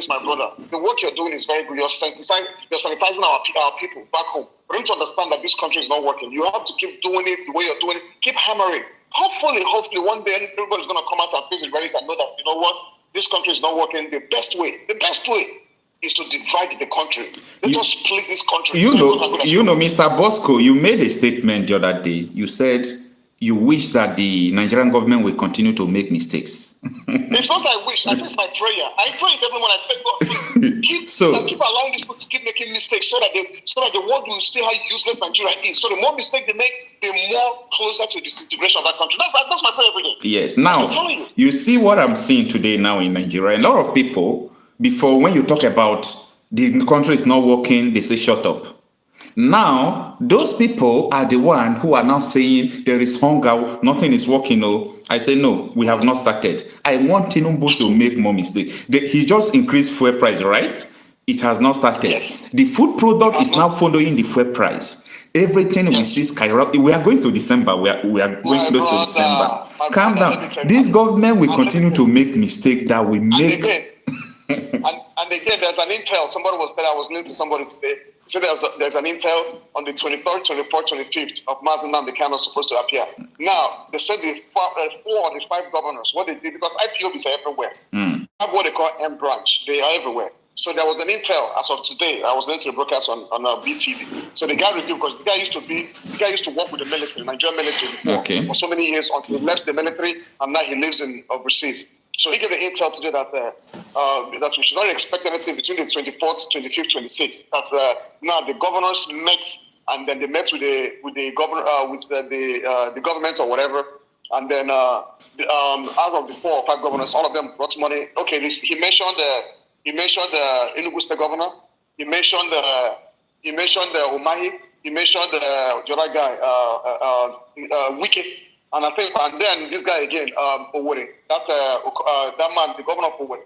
this, my brother. The work you're doing is very good. You're sanitizing our people back home. For them to understand that this country is not working, you have to keep doing it the way you're doing it. Keep hammering. Hopefully, one day everybody's going to come out and face it and know that, you know what, this country is not working. The best way is to divide the country. Let us split this country. You know, Mr. Bosco, you made a statement the other day. You said you wish that the Nigerian government will continue to make mistakes. It's not I wish. I say it's my prayer. I pray to everyone. I said, God, keep allowing these people to keep making mistakes so that the world will see how useless Nigeria is. So the more mistakes they make, the more closer to disintegration of that country. That's my prayer every day. Yes. Now, you see what I'm seeing today now in Nigeria. A lot of people, before when you talk about the country is not working, they say shut up. Now, those people are the one who are now saying there is hunger, nothing is working. No, I say no, we have not started. I want Tinubu to make more mistakes. He just increased fuel price, right? It has not started. Yes. The food product is now following the fuel price. Everything we see skyrocket. We are going to December. We are going close to December. Calm down. This government will continue to make mistakes that we make. And again, there's an intel. Somebody was there. I was listening to somebody today. So there's an intel on the 23rd, 24th, 25th of March. Nnamdi Kanu supposed to appear. Now, they said the 4 or the 5 governors, what they did, because IPOBs are everywhere. Have what they call M branch. They are everywhere. So there was an intel as of today. I was listening to the broadcast on BTV. So the guy reviewed, because the guy used to work with the military, Nigerian military before, for so many years until he left the military, and now he lives in overseas. So he gave the intel today that we should not expect anything between the 24th, 25th, 26th. That now the governors met, and then they met with the government or whatever, and then out of the 4 or 5 governors, all of them brought money. Okay, he mentioned the Enugu State governor. He mentioned the Umahi. He mentioned the other guy, Wike. And I think, and then this guy again, Sowore, that's that man, the governor of Sowore.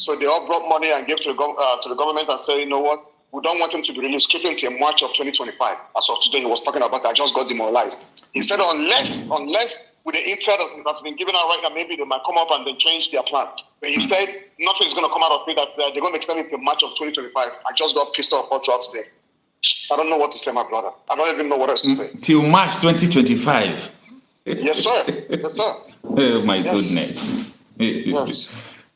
So they all brought money and gave to the government and said, you know what, we don't want him to be released. Keep him till March of 2025. As of today, he was talking about, I just got demoralized. He said, unless with the intel that's been given out right now, maybe they might come up and then change their plan. But he said nothing is going to come out of it, that they're going to extend it till March of 2025. I just got pissed off all throughout today. I don't know what to say, my brother. I don't even know what else to say. Till March 2025. Yes, sir. Yes, sir. Oh, my goodness. Yes.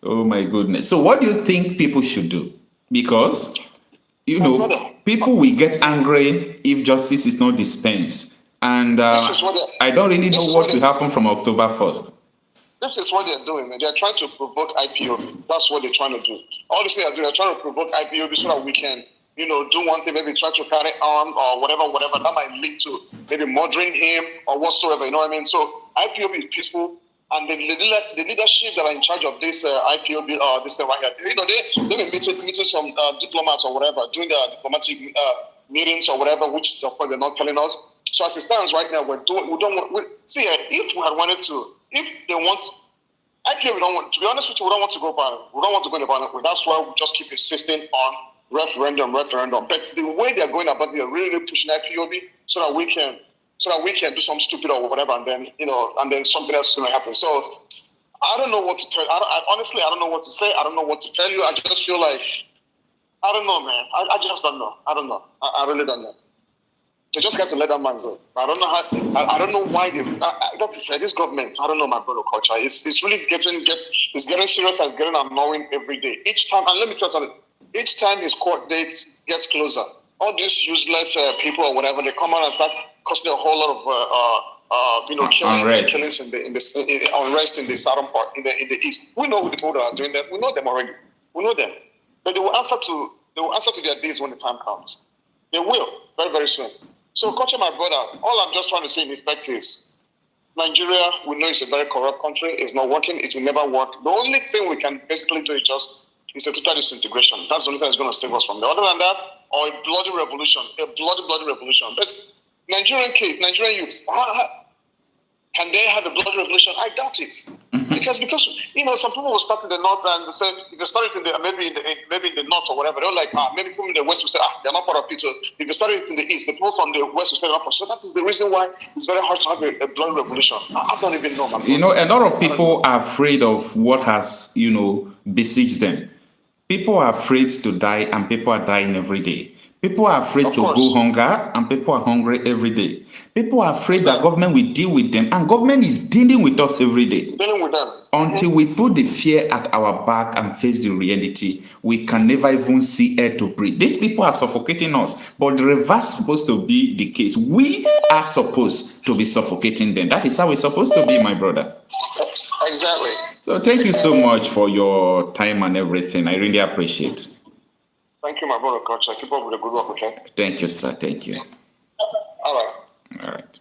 Oh, my goodness. So what do you think people should do? Because, people will get angry if justice is not dispensed. And I don't really know what will happen from October 1st. This is what they're doing, man. They're trying to provoke IPOB. That's what they're trying to do. All this they're doing, they're trying to provoke IPOB so that we can do one thing, maybe try to carry on or whatever, that might lead to maybe murdering him or whatsoever, you know what I mean? So IPOB is peaceful, and the leadership that are in charge of this IPOB, this thing right here, they've been meeting some diplomats or whatever, doing the diplomatic meetings or whatever, which of course they're not telling us. So as it stands right now, if we had wanted to, if they want, IPOB, we don't want, to be honest with you, we don't want to go violent. We don't want to go in a violent way. That's why we just keep insisting on referendum. But the way they're going about it, they're really pushing IPOB so that we can do something stupid or whatever, and then something else is going to happen. So I don't know what to tell. Honestly, I don't know what to say. I don't know what to tell you. I just feel like, I don't know, man. I just don't know. I don't know. I really don't know. They just have to let that man go. I don't know how. I don't know why they. That's it. This government. I don't know, my brother Okocha. It's really getting serious and getting annoying every day. Each time, and let me tell you something. Each time his court date gets closer, all these useless people or whatever, they come out and start causing a whole lot of killings in the unrest in the southern part, in the east. We know who the people that are doing that. We know them already. We know them, but they will answer to their deeds when the time comes. They will very, very soon. So, Okocha, my brother, all I'm just trying to say in effect is, Nigeria, we know it's a very corrupt country. It's not working. It will never work. The only thing we can basically do is a total disintegration. That's the only thing that's going to save us from there. Other than that, or a bloody revolution. But Nigerian youths, can they have a bloody revolution? I doubt it. Because some people will start in the north and they say, if they start it maybe in the north or whatever, they're like, maybe people in the west will say, they're not part of it. So if they start it in the east, the people from the west will say they're not part of it. So that is the reason why it's very hard to have a bloody revolution. I don't even know, man. A lot of people are afraid of what has, besieged them. People are afraid to die, and people are dying every day. People are afraid to go hunger, and people are hungry every day. People are afraid that government will deal with them, and government is dealing with us every day. Dealing with them. Until we put the fear at our back and face the reality, we can never even see air to breathe. These people are suffocating us, but the reverse is supposed to be the case. We are supposed to be suffocating them. That is how it's supposed to be, my brother. Exactly. So thank you so much for your time and everything. I really appreciate it. Thank you, my brother, Coach. Keep up with the good work, okay? Thank you, sir. Thank you. All right. All right.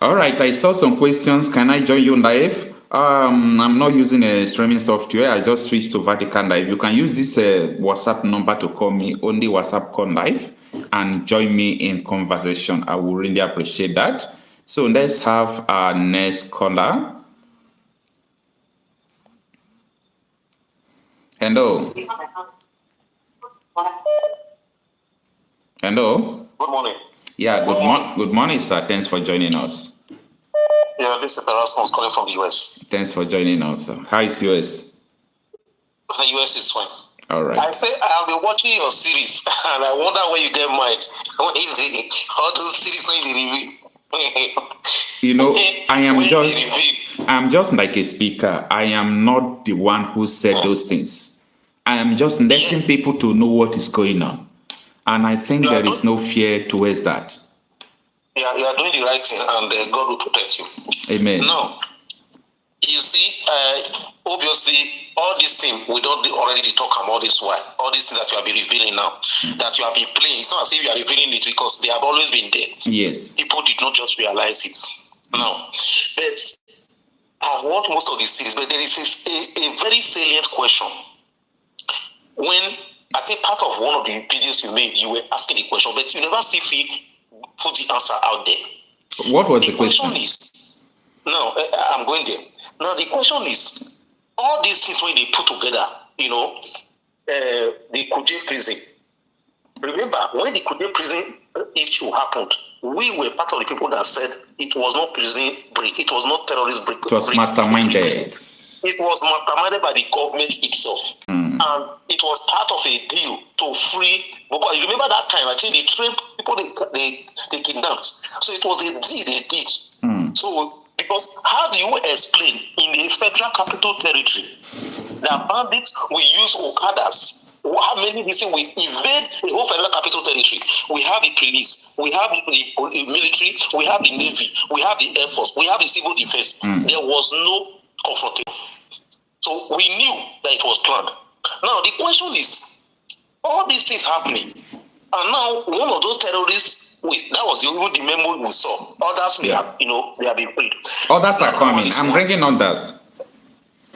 All right. I saw some questions. Can I join you live? I'm not using a streaming software. I just switched to Vatican Live. You can use this WhatsApp number to call me, only WhatsApp call live, and join me in conversation. I will really appreciate that. So let's have our next caller. Hello. Hello. Good morning. Yeah, good morning, sir. Thanks for joining us. Yeah, this is Erasmus calling from the US. Thanks for joining us, sir. How is US? The US is fine. All right. I say I have been watching your series, and I wonder where you get mad. All those series when they review. You know, I'm just like a speaker. I am not the one who said those things. I am just letting people to know what is going on. And I think there is no fear towards that. Yeah, you are doing the right thing, and God will protect you. Amen. Now, you see, obviously, all these things, we don't already talk about all this while. All these things that you have been revealing now, that you have been playing, it's not as if you are revealing it because they have always been there. Yes. People did not just realize it. Now, but I've watched most of the series, but there is a very salient question. When I think part of one of the videos you made, you were asking the question, but you never see if you put the answer out there. What was the question? No, I'm going there. Now, the question is, all these things when they put together, you know, the Kuje prison. Remember, when the Kuje prison issue happened, we were part of the people that said it was not prison break, it was not terrorist break. It was masterminded. It was masterminded by the government itself. And it was part of a deal to free, because you remember that time, I think they trained people they kidnapped. So it was a deal they did. So, because how do you explain in the Federal Capital Territory that bandits will use Okadas? How many people we invade the whole Federal Capital Territory? We have the police, we have the military, we have the Navy, we have the Air Force, we have the civil defense. There was no confrontation. So we knew that it was planned. Now the question is, all these things happening, and now one of those terrorists, that was the memo we saw. Others they have been freed. Others are coming. I'm bringing others.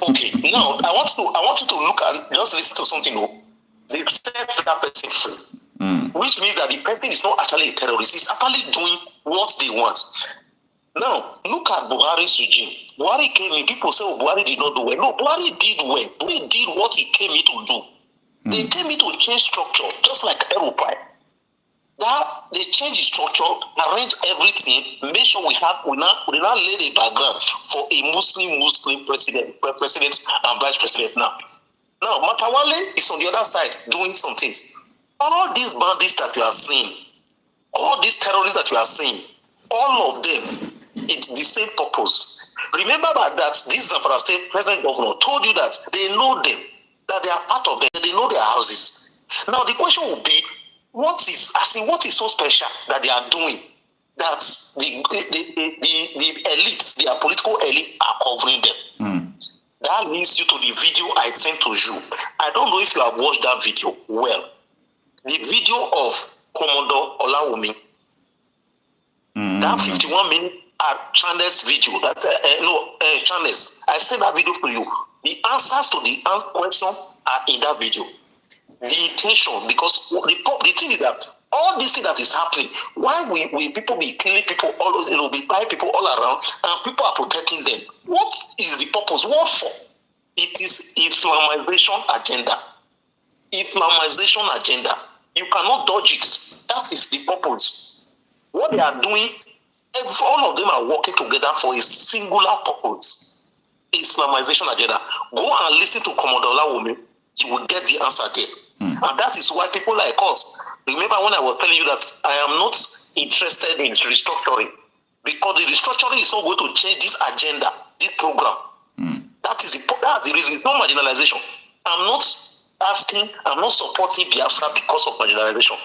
Okay, now I want you to look at, just listen to something. They set that person free, which means that the person is not actually a terrorist. He's actually doing what they want. Now, look at Buhari's regime. Buhari came in, people say, oh, Buhari did not do well. No, Buhari did well. Buhari did what he came in to do. They came in to change structure, just like Ekpa. That they change the structure, arrange everything, make sure we now lay the background for a Muslim president and vice president now. Now, Matawale is on the other side doing some things. All these bandits that you are seeing, all these terrorists that you are seeing, all of them, it's the same purpose. Remember that this Zamfara State President Governor told you that they know them, that they are part of them, they know their houses. Now the question will be, what is so special that they are doing that the elites, their political elites are covering them? That leads you to the video I sent to you. I don't know if you have watched that video well. The video of Commodore Olawumi. That 51-minute Chandler's video. Chandler's. I sent that video for you. The answers to the question are in that video. The intention, because the thing is that all this thing that is happening, why we people be killing people all, be buying people all around, and people are protecting them. What is the purpose? What for? It is Islamization agenda. Islamization agenda. You cannot dodge it. That is the purpose. What they are doing, all of them are working together for a singular purpose. Islamization agenda. Go and listen to Commodore Olawumi. You will get the answer there. And that is why people like us, remember when I was telling you that I am not interested in restructuring, because the restructuring is not going to change this agenda, this program. That's the reason. It's not marginalization. I'm not supporting Biafra because of marginalization.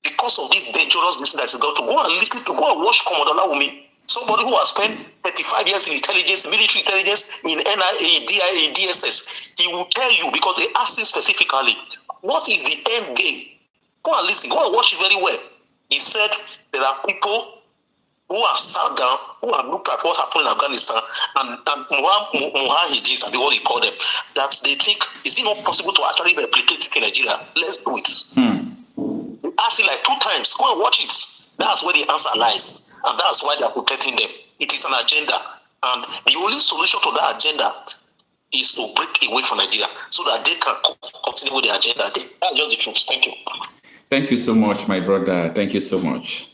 Because of this dangerous business that is going to go and listen to, go and watch Commodore Olawumi. Somebody who has spent 35 years in intelligence, military intelligence, in NIA, DIA, DSS, he will tell you, because they asked him specifically, what is the end game? Go and listen, go and watch it very well. He said there are people who have sat down, who have looked at what happened in Afghanistan, and Mujahideen, I mean what he called them, that they think, is it not possible to actually replicate it in Nigeria? Let's do it. They asked it like 2 times, go and watch it. That's where the answer lies. And that's why they are protecting them. It is an agenda. And the only solution to that agenda is to break away from Nigeria so that they can continue with the agenda. That's just the truth. Thank you. Thank you so much, my brother. Thank you so much.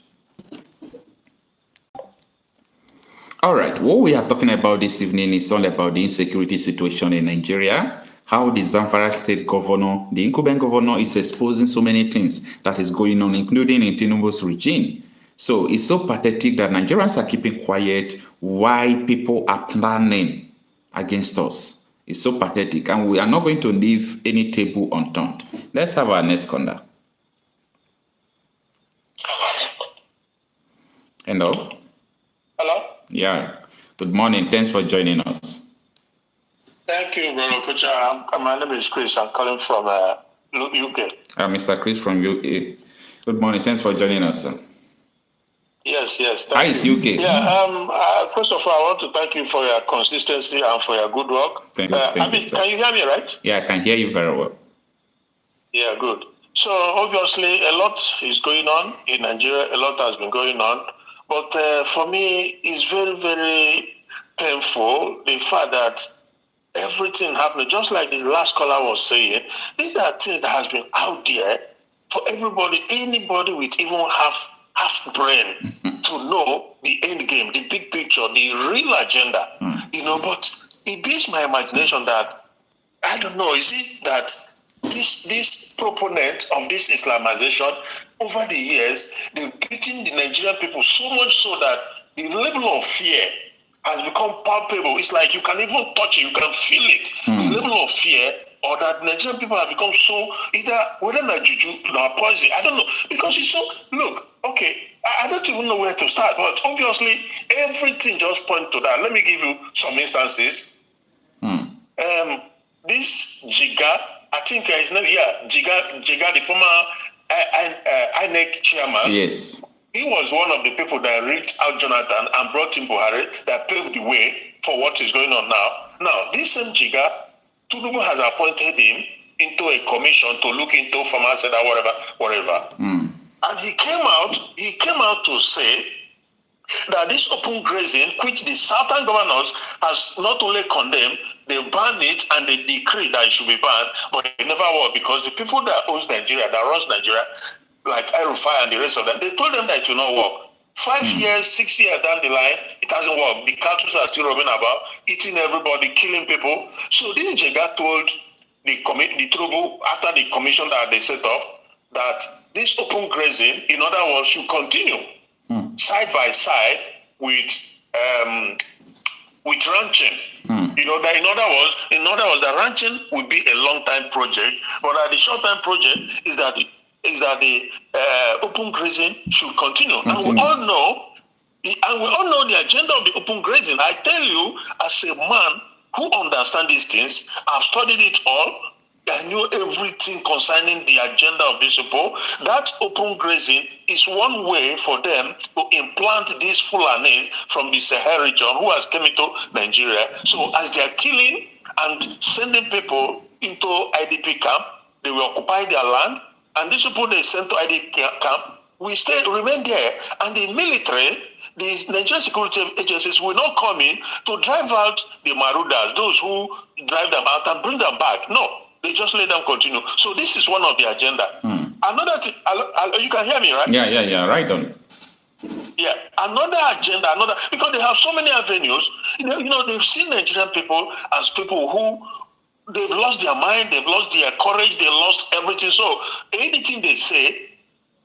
All right. What we are talking about this evening is all about the insecurity situation in Nigeria, how the Zamfara state governor, the incumbent governor, is exposing so many things that is going on, including in Tinubu's regime. So it's so pathetic that Nigerians are keeping quiet while people are planning against us. It's so pathetic, and we are not going to leave any table unturned. Let's have our next caller. Hello? Hello? Yeah. Good morning. Thanks for joining us. Thank you, Brother Okocha. My name is Chris. I'm calling from UK. Mr. Chris from UK. Good morning. Thanks for joining us, sir. Yes. Hi, it's UK. Yeah. First of all, I want to thank you for your consistency and for your good work. Thank you. Can you hear me, right? Yeah, I can hear you very well. Yeah, good. So obviously, a lot is going on in Nigeria. A lot has been going on, but for me, it's very, very painful the fact that everything happening, just like the last caller was saying. These are things that has been out there for everybody, anybody with even half brain to know the end game, the big picture, the real agenda. But it beats my imagination that, I don't know, is it that this proponent of this Islamization, over the years, they've beaten the Nigerian people so much so that the level of fear has become palpable. It's like you can even touch it, you can feel it. The level of fear, or that Nigerian people have become so, whether not juju or poison, I don't know. Because it's so, look, okay, I don't even know where to start, but obviously everything just points to that. Let me give you some instances. This Jiga, I think his name here, Jiga, the former INEC chairman. Yes. He was one of the people that reached out Jonathan and brought in Buhari, that paved the way for what is going on now. Now, this same Jiga, Tinubu has appointed him into a commission to look into farmers and whatever. And he came out to say that this open grazing, which the southern governors has not only condemned, they banned it and they decreed that it should be banned, but it never worked because the people that owns Nigeria, that runs Nigeria, like El-Rufai and the rest of them, they told them that it will not work. 5 years, 6 years down the line, it hasn't worked. The cattle are still roaming about, eating everybody, killing people. So this Jega told the Tinubu, after the commission that they set up, that this open grazing, in other words, should continue side by side with ranching. That in other words, the ranching would be a long-time project, but the short-term project is that the open grazing should continue. And we all know the agenda of the open grazing. I tell you, as a man who understands these things, I've studied it all. I knew everything concerning the agenda of these people. That open grazing is one way for them to implant these Fulani from the Sahel region who has come into Nigeria. So as they are killing and sending people into IDP camp, they will occupy their land. And these people they sent to IDP camp will remain there. And the military, the Nigerian security agencies will not come in to drive out the Marudas, those who drive them out and bring them back. No. They just let them continue. So this is one of the agenda. Another thing, you can hear me, right? Yeah, right on. Yeah, another agenda, because they have so many avenues. They've seen Nigerian people as people who they've lost their mind, they've lost their courage, they lost everything. So anything they say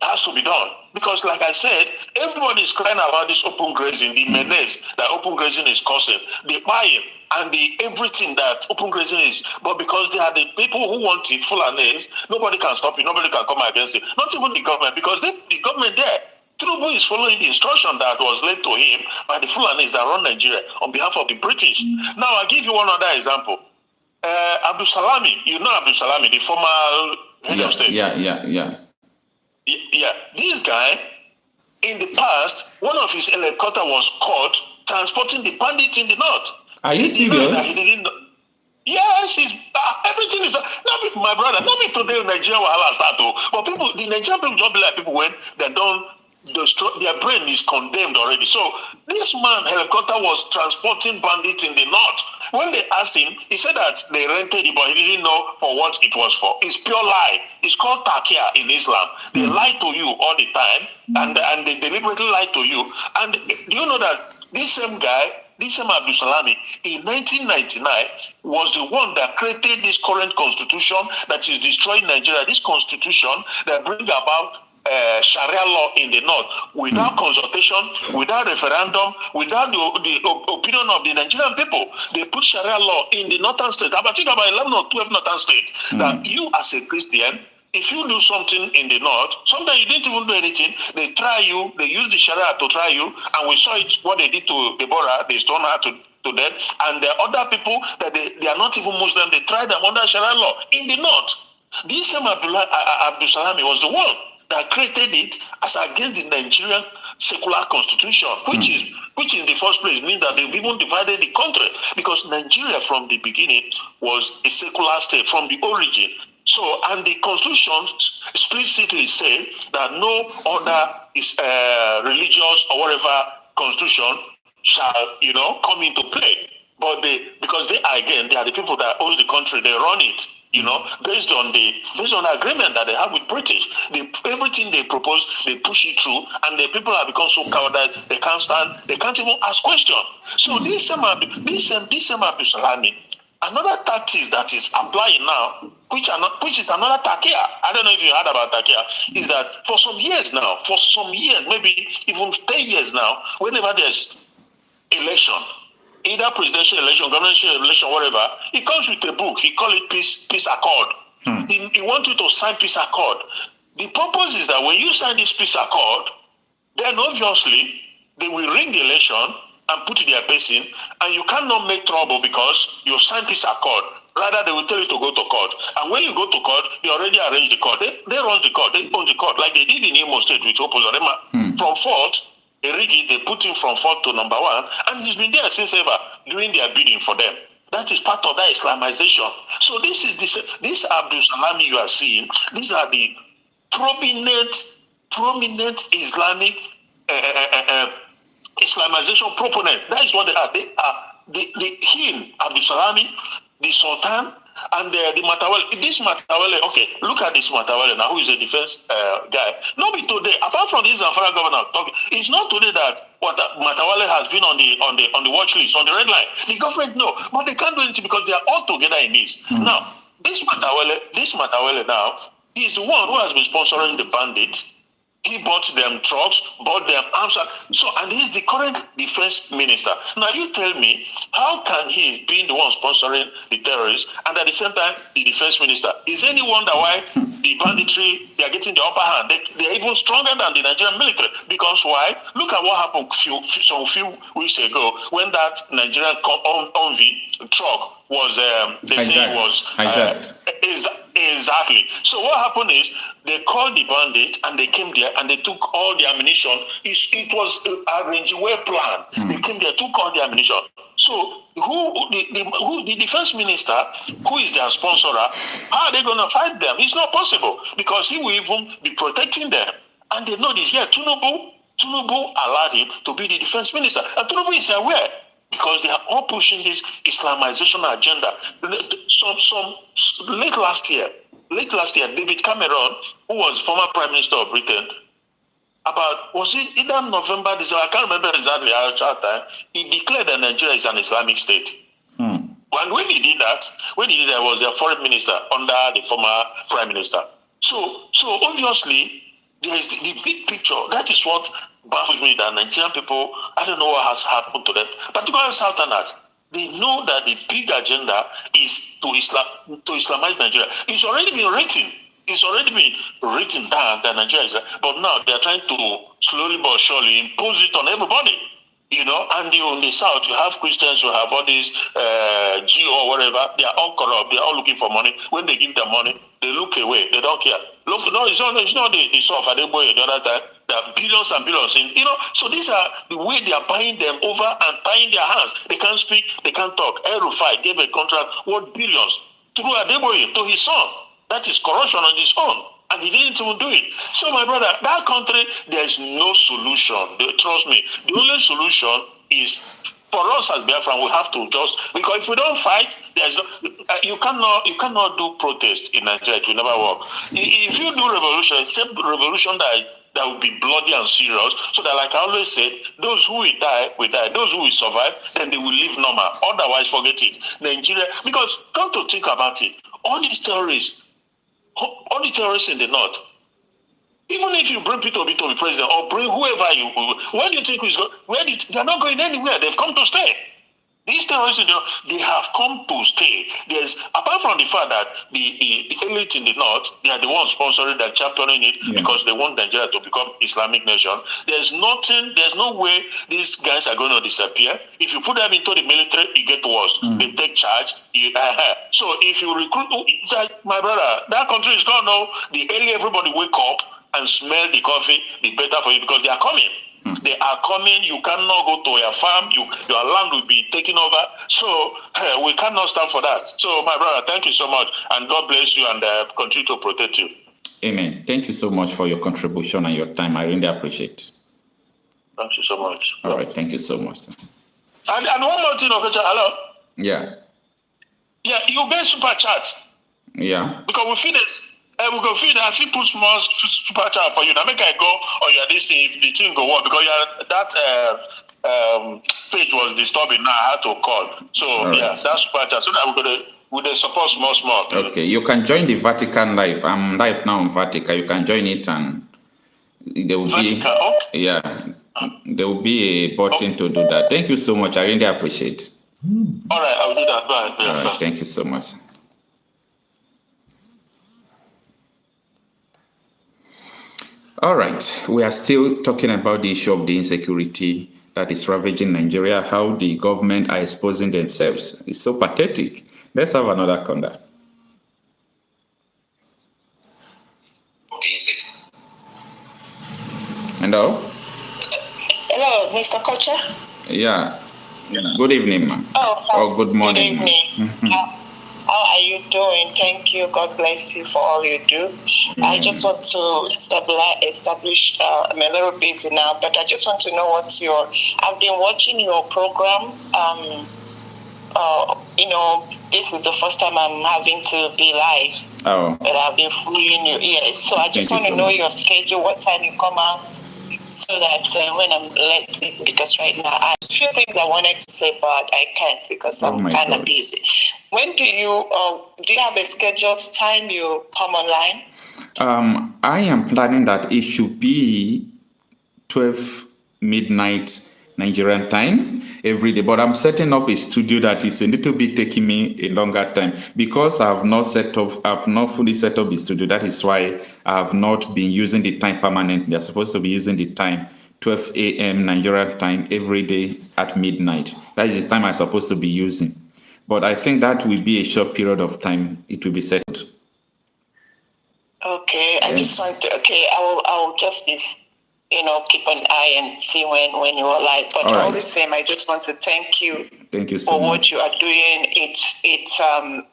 has to be done. Because like I said, everybody is crying about this open grazing, the menace that open grazing is causing, the buying and the everything that open grazing is. But because they are the people who want it, Fulanis, nobody can stop it, nobody can come against it. Not even the government, because the government there, Tinubu is following the instruction that was laid to him by the Fulanis that run Nigeria on behalf of the British. Now, I'll give you one other example. Abdul Salami, Abdul Salami, the former head of state. Yeah, this guy, in the past, one of his helicopters was caught transporting the bandits in the north. Are you serious? Yes, everything is not my brother. Not me today. Nigeria will start to, but people, the Nigerian people don't be like people when they don't destroy. Their brain is condemned already. So this man helicopter was transporting bandits in the north. When they asked him, he said that they rented it, but he didn't know for what it was for. It's pure lie. It's called takia in Islam. They lie to you all the time, and they deliberately lie to you. And do you know that this same guy, this same Abdul Salami, in 1999, was the one that created this current constitution that is destroying Nigeria. This constitution that brings about Sharia law in the north without consultation, without referendum, without the opinion of the Nigerian people. They put Sharia law in the northern state. I think about 11 or 12 northern states. That you as a Christian, if you do something in the north, sometimes you didn't even do anything, they try you, they use the Sharia to try you, and we saw it, what they did to Deborah, they stoned her to death, and there are other people that they are not even Muslim, they tried them under Sharia law in the north. This same Abdul Salami was the one that created it as against the Nigerian secular constitution, which in the first place means that they've even divided the country, because Nigeria from the beginning was a secular state from the origin. So, and the constitution explicitly say that no other religious or whatever constitution shall, come into play. But because they are the people that own the country, they run it. Based on the agreement that they have with British, everything they propose, they push it through, and the people have become so coward that they can't stand, they can't even ask questions. So this same Abdul Salami, another tactics that is applying now, which is another takia. I don't know if you heard about takia, is that for some years, maybe even 10 years now, whenever there's election, either presidential election, governmental election, whatever, he comes with a book. He calls it peace accord. He wants you to sign peace accord. The purpose is that when you sign this peace accord, then obviously they will rig the election and put their base in, and you cannot make trouble because you signed peace accord. Rather, they will tell you to go to court. And when you go to court, they already arrange the court. They run the court. They own the court, like they did in Imo State with Uzodinma. From fourth, they rig it, they put him from fourth to number one, and he's been there since ever, doing their bidding for them. That is part of that Islamization. So this Abdul Salami you are seeing, these are the prominent Islamic Islamization proponent. That is what they are. They are him, Abdul Salami, the Sultan, and the Matawale. This Matawale, okay, look at this Matawale now, who is a defense guy. Not be today, apart from this Zamfara governor talking, it's not today that Matawale has been on the watch list, on the red line. The government no, but they can't do anything because they are all together in this. Now, this Matawale now, he is the one who has been sponsoring the bandits. He bought them trucks, bought them arms. So, and he's the current defense minister. Now, you tell me, how can he be the one sponsoring the terrorists and at the same time the defense minister? Is any wonder why the banditry, they are getting the upper hand? They are even stronger than the Nigerian military. Because why? Look at what happened some few weeks ago when that Nigerian Humvee truck was, hijacked. Exactly. So what happened is they called the bandit and they came there and they took all the ammunition. It was arranged, well planned. They came there, took all the ammunition. So the defense minister, who is their sponsor, how are they going to fight them? It's not possible because he will even be protecting them. And they know this. Yeah, Tinubu allowed him to be the defense minister. And Tinubu is aware, because they are all pushing this Islamization agenda. Late last year, David Cameron, who was former Prime Minister of Britain, was it either November, December, I can't remember exactly how time, he declared that Nigeria is an Islamic state. And when he did that, was a foreign minister under the former prime minister. So obviously, there is the big picture. That is what baffles me, that Nigerian people, I don't know what has happened to them, particularly Southerners. They know that the big agenda is to Islamize Nigeria. It's already been written. It's already been written down that Nigeria is, but now they are trying to slowly but surely impose it on everybody. And in the South, you have Christians, you have all these Jew or whatever. They are all corrupt. They are all looking for money. When they give them money, they look away. They don't care. Look, no, it's not the soft Adeboye the other time. There are billions and billions in, so these are the way they are buying them over and tying their hands. They can't speak, they can't talk. El-Rufai gave a contract worth billions through Adeboye to his son. That is corruption on his own. And he didn't even do it. So, my brother, that country, there's no solution. Trust me. The only solution is for us as Biafra. We have to because if we don't fight, there's no. You cannot do protest in Nigeria. It will never work. If you do revolution, it's a revolution that will be bloody and serious. So that, like I always said, those who will die will die. Those who will survive, then they will live normal. Otherwise, forget it. Nigeria, because come to think about it, all the terrorists in the north, even if you bring Peter Obi to be president or bring whoever where do you think he's going? They're not going anywhere. They've come to stay. These terrorists, they have come to stay. Apart from the fact that the elite in the north, they are the ones sponsoring and championing it because they want Nigeria to become Islamic nation. There's no way these guys are going to disappear. If you put them into the military, it gets worse. They take charge. So if you recruit, my brother, that country is going to know the earlier everybody wake up and smell the coffee, the better for you, because they are coming. They are coming. You cannot go to your farm. Your land will be taken over. So we cannot stand for that. So, my brother, thank you so much. And God bless you and continue to protect you. Amen. Thank you so much for your contribution and your time. I really appreciate it. Thank you so much. All right. Thank you so much. And one more thing, Okocha. Hello? Yeah. Yeah, you get super chat. Yeah. Because we feel this. We go feed and if put small super chat for you. Now make I go or you're this if the thing go work because that page was disturbing. Now I had to call. So right. That's super chat. So that we're gonna support small. Okay, you can join the Vatican live. I'm live now on Vatican. You can join it and there will Vatican, be there will be a button to do that. Thank you so much. I really appreciate it. All right, I'll do that. Bye. All right, thank you so much. All right, we are still talking about the issue of the insecurity that is ravaging Nigeria, how the government are exposing themselves. It's so pathetic. Let's have another contact. Hello? Hello, Mr. Okocha? Yeah. Good evening, ma'am. Or good morning. Good evening. How are you doing? Thank you. God bless you for all you do. I just want to establish, I'm a little busy now, but I just want to know I've been watching your program. This is the first time I'm having to be live. Oh. But I've been following you. Yes. So I just want to know your schedule, what time you come out, so that when I'm less busy, because right now I have a few things I wanted to say, but I can't because I'm kind of busy. When do you have a scheduled time you come online? I am planning that it should be 12 midnight Nigerian time every day, but I'm setting up a studio that is a little bit taking me a longer time because I've not fully set up the studio. That is why I have not been using the time permanently. I'm supposed to be using the time 12 a.m. Nigerian time every day at midnight. That is the time I'm supposed to be using. But I think that will be a short period of time. It will be settled. Okay, I just want to. Okay, I will just be, keep an eye and see when you are live. But all the same, I just want to thank you. Thank you so for much. what you are doing. It's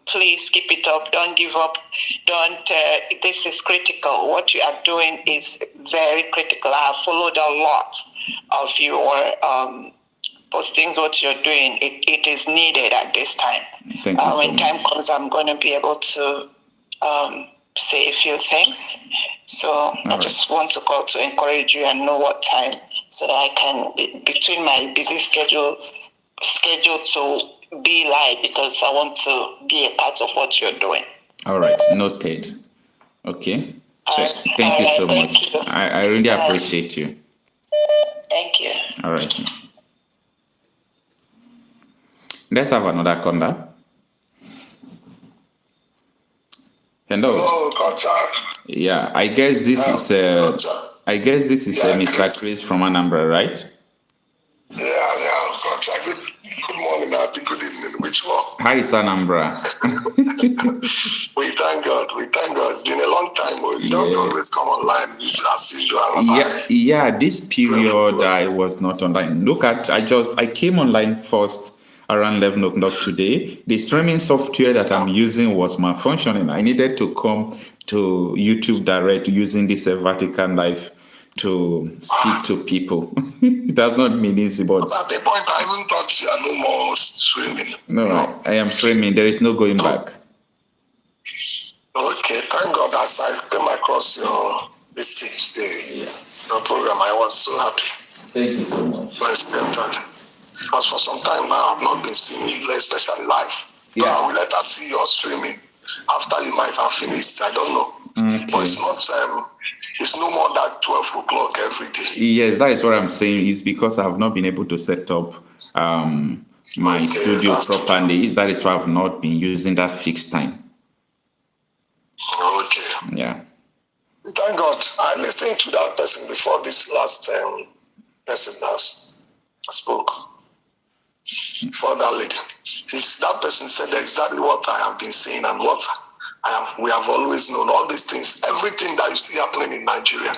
please keep it up. Don't give up. This is critical. What you are doing is very critical. I have followed a lot of your postings. What you're doing, it is needed at this time. Thank you so when much. time comes, I'm going to be able to say a few things. So I just want to call to encourage you and know what time so that I can, between my busy schedule to be live because I want to be a part of what you're doing. All right, noted. Okay. Thank you so much. I really appreciate you. Thank you. All right. Let's have another caller. Hello. Hello, Okocha. Yeah, I guess this is Mr. Chris from Anambra, right? Yeah, Okocha. Good morning, good evening. Which one? Hi, Anambra. We thank God. It's been a long time. You don't always come online as usual. Yeah. This period I was not online. Look at, I came online first around 11 o'clock today. The streaming software that I'm using was malfunctioning. I needed to come to YouTube Direct using this Vatican Live to speak to people. It does not mean easy, but at the point I even thought you are no more streaming. No, I am streaming. There is no going back. Okay, thank God as I came across your listing today, your program, I was so happy. Thank you so much. Because for some time now, I've not been seeing you, especially live. Yeah. I will let us see your streaming after you might have finished. I don't know. Okay. But it's not. It's no more than 12 o'clock every day. Yes, that is what I'm saying. Is because I have not been able to set up my studio properly. That is why I've not been using that fixed time. Okay. Yeah. Thank God. I listened to that person before this last person that spoke. For that lady. That person said exactly what I have been saying and what we have always known. All these things, everything that you see happening in Nigeria,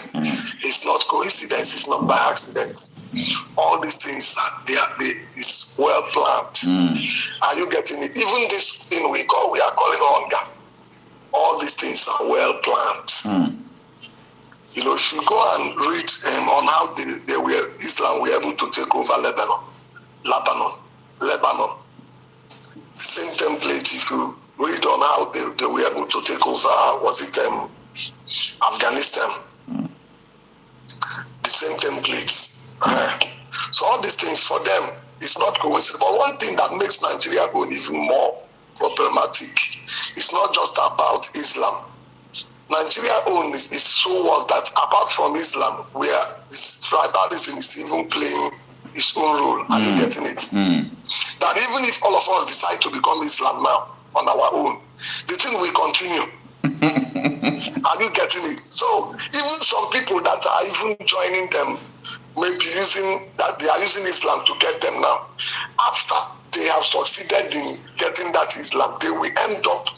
it's not coincidence, it's not by accident. All these things, it's well planned. Are you getting it? Even this thing we are calling hunger, all these things are well planned. You know, if you go and read on how Islam were able to take over Lebanon. Same template, if you read on how they were able to take over, Afghanistan. The same templates. So all these things for them, it's not coincidence. But one thing that makes Nigeria go even more problematic, it's not just about Islam. Nigeria own is so worse that apart from Islam, where this tribalism is even playing its own role. Are you getting it? That even if all of us decide to become Islam now on our own, the thing will continue. Are you getting it? So even some people that are even joining them may be they are using Islam to get them now. After they have succeeded in getting that Islam, they will end up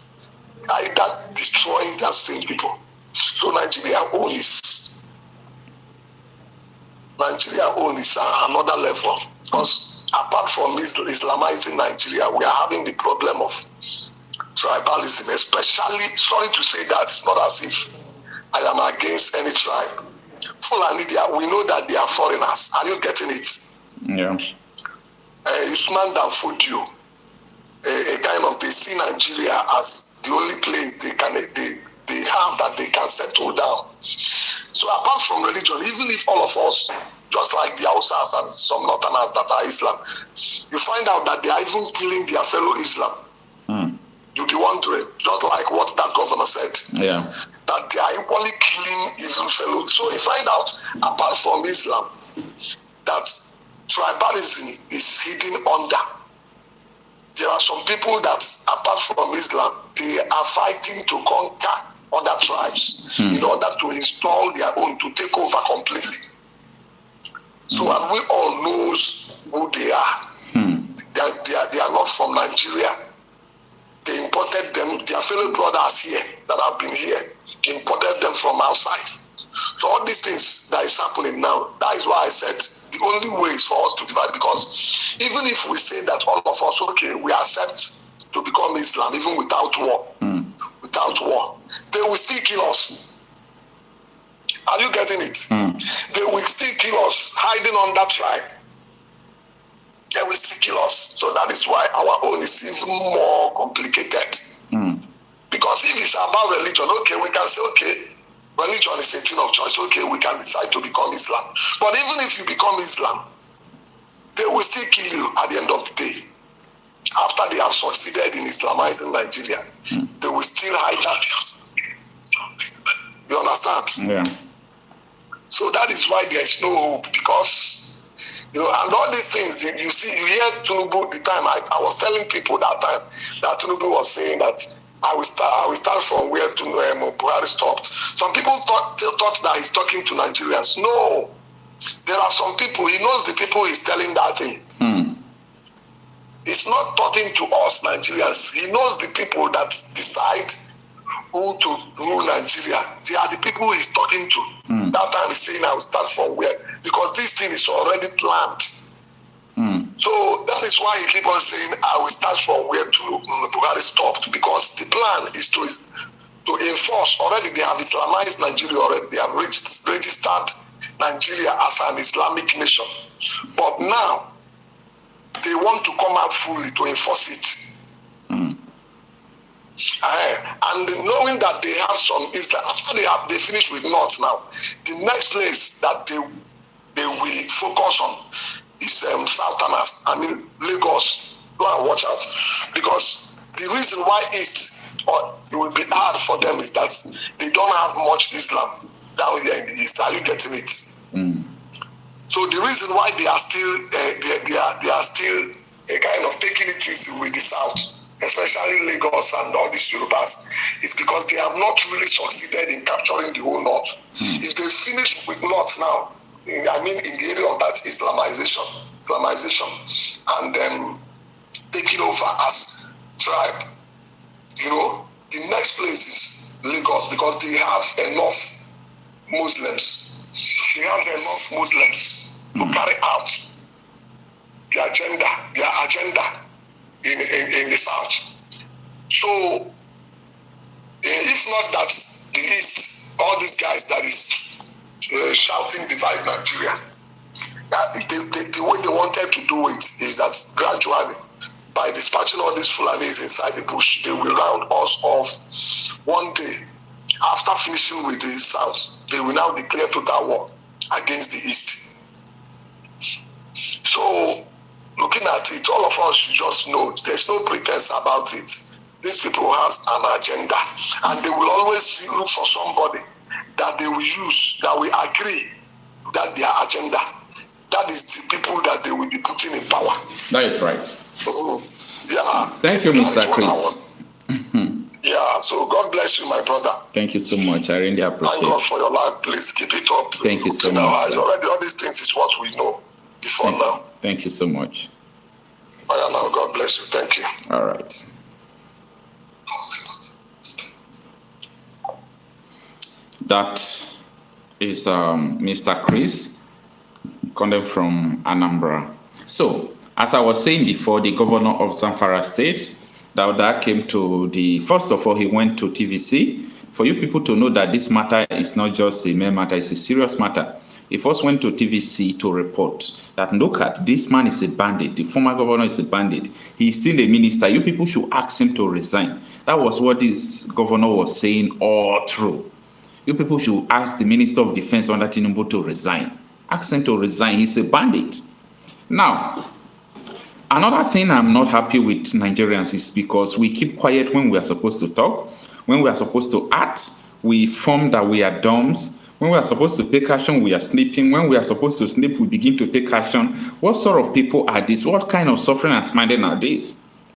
either destroying that same people. So Nigeria own is another level, because apart from Islamizing Nigeria, we are having the problem of tribalism, especially, sorry to say that, it's not as if I am against any tribe. Fulani, we know that they are foreigners. Are you getting it? Yeah. Usman Dan Fodio, a kind of, they see Nigeria as the only place they have that they can settle down. So apart from religion, even if all of us, just like the Hausas and some Northerners that are Islam, you find out that they are even killing their fellow Islam. You'll be wondering, just like what that governor said, that they are equally killing even fellow. So you find out, apart from Islam, that tribalism is hidden under. There are some people that, apart from Islam, they are fighting to conquer other tribes in order to install their own, to take over completely. So, and we all knows who they are. They are not from Nigeria. They imported them, their fellow brothers here that have been here, imported them from outside. So all these things that is happening now, that is why I said the only way is for us to divide, because even if we say that all of us, okay, we accept to become Islam, even without war, they will still kill us. Are you getting it? They will still kill us, hiding on that tribe. They will still kill us. So that is why our own is even more complicated. Because Because if it's about religion, okay, we can say, okay, religion is a thing of choice. Okay, we can decide to become Islam. But even if you become Islam, they will still kill you at the end of the day. After they have succeeded in Islamizing Nigeria, they will still hijack. You understand? Yeah. So that is why there is no hope, because, you know, and all these things, you see, you hear Tinubu, the time I was telling people that time that Tinubu was saying that I will start from where Buhari stopped. Some people thought that he's talking to Nigerians. No. There are some people, he knows the people he's telling that thing. He's not talking to us Nigerians. He knows the people that decide who to rule Nigeria. They are the people he's talking to. That time he's saying I will start from where, because this thing is already planned. So that is why he keep on saying I will start from where Buhari stopped, because the plan is to enforce. Already they have Islamized Nigeria already. They have registered Nigeria as an Islamic nation. But now they want to come out fully to enforce it. And knowing that they have some Islam, after they finish with North now, the next place that they will focus on is Southerners. I mean Lagos. Go and watch out, because the reason why East it will be hard for them is that they don't have much Islam down here in the East. Are you getting it? So the reason why they are still they are still a kind of taking it easy with the South, especially Lagos and all these Yorubas, is because they have not really succeeded in capturing the whole North. If they finish with North now, I mean in the area of that Islamization, and then taking over as tribe, you know, the next place is Lagos, because they have enough Muslims. They have enough Muslims to carry out their agenda in the South. So, if not that the East, all these guys that is shouting divide Nigeria, the way they wanted to do it is that gradually, by dispatching all these Fulanis inside the bush, they will round us off. One day, after finishing with the South, they will now declare total war against the East. So, looking at it, all of us should just know there's no pretense about it. These people have an agenda, and they will always look for somebody that they will use, that will agree that their agenda, that is the people that they will be putting in power. That is right. Yeah. Thank you, Mr. Chris. Yeah, so God bless you, my brother. Thank you so much. I really appreciate it. Thank God for your life. Please keep it up. Thank you so much. Already all these things is what we know before now. Thank you so much. Now, God bless you. Thank you. All right. That is Mr. Chris, coming from Anambra. So, as I was saying before, the governor of Zamfara State, Dauda, came to first of all, he went to TVC. For you people to know that this matter is not just a mere matter, it's a serious matter. He first went to TVC to report that, look at, this man is a bandit. The former governor is a bandit. He's still a minister. You people should ask him to resign. That was what this governor was saying all through. You people should ask the Minister of Defense under Tinubu to resign. Ask him to resign. He's a bandit. Now, another thing I'm not happy with Nigerians is because we keep quiet when we are supposed to talk, when we are supposed to act. We form that we are dumbs. When we are supposed to take action, we are sleeping. When we are supposed to sleep, we begin to take action. What sort of people are these? What kind of suffering and smiling are these?